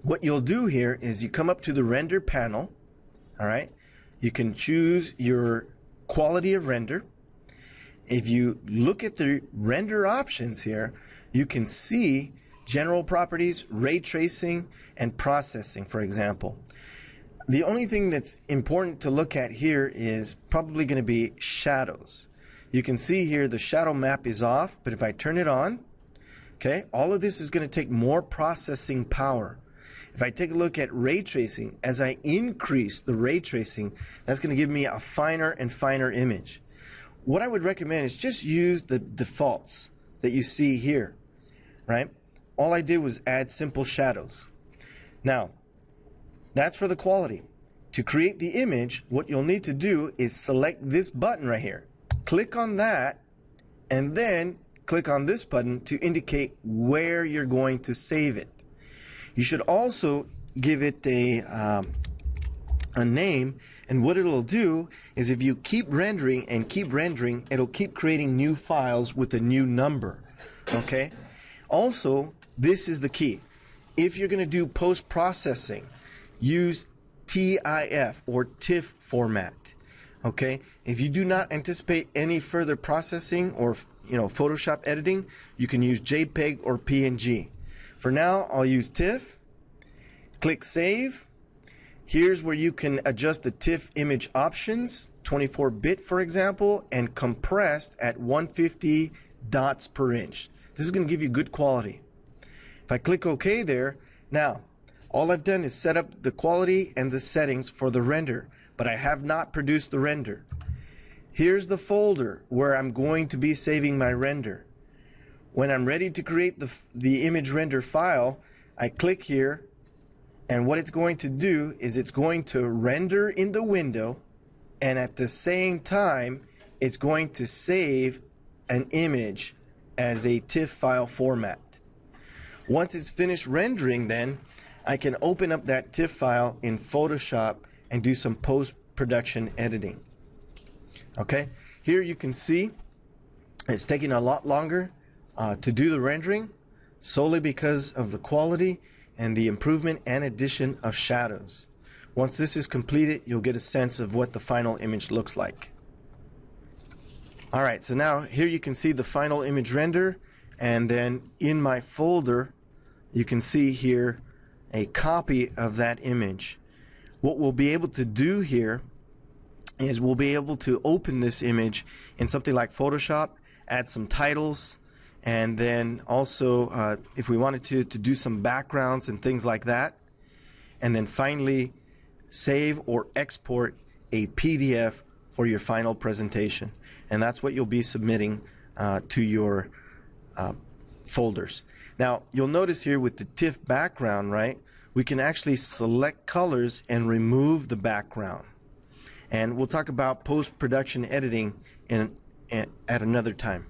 What you'll do here is you come up to the render panel. All right, you can choose your quality of render. If you look at the render options here, you can see general properties, ray tracing, and processing, for example. The only thing that's important to look at here is probably going to be shadows. You can see here the shadow map is off, but if I turn it on, okay, all of this is going to take more processing power. If I take a look at ray tracing, as I increase the ray tracing, that's going to give me a finer and finer image. What I would recommend is just use the defaults that you see here, right? All I did was add simple shadows. Now, that's for the quality. To create the image, what you'll need to do is select this button right here. Click on that, and then click on this button to indicate where you're going to save it. You should also give it a name, and what it'll do is if you keep rendering and keep rendering, it'll keep creating new files with a new number. Okay? Also, this is the key. If you're going to do post-processing, use TIF or TIFF format. Okay? If you do not anticipate any further processing or Photoshop editing, you can use JPEG or PNG. For now, I'll use TIFF. Click Save. Here's where you can adjust the TIFF image options, 24-bit for example, and compressed at 150 dots per inch. This is going to give you good quality. If I click OK there, now all I've done is set up the quality and the settings for the render, but I have not produced the render. Here's the folder where I'm going to be saving my render. When I'm ready to create the image render file, I click here, and what it's going to do is it's going to render in the window, and at the same time it's going to save an image as a TIFF file format. Once it's finished rendering, then I can open up that TIFF file in Photoshop and do some post-production editing. Okay, here you can see it's taking a lot longer to do the rendering, solely because of the quality and the improvement and addition of shadows. Once this is completed, you'll get a sense of what the final image looks like. Alright, so now here you can see the final image render, and then in my folder you can see here a copy of that image. What we'll be able to do here is we'll be able to open this image in something like Photoshop, add some titles, and then also if we wanted to do some backgrounds and things like that, and then finally save or export a PDF for your final presentation. And that's what you'll be submitting to your folders. Now you'll notice here with the TIFF background, right, we can actually select colors and remove the background. And we'll talk about post-production editing at another time.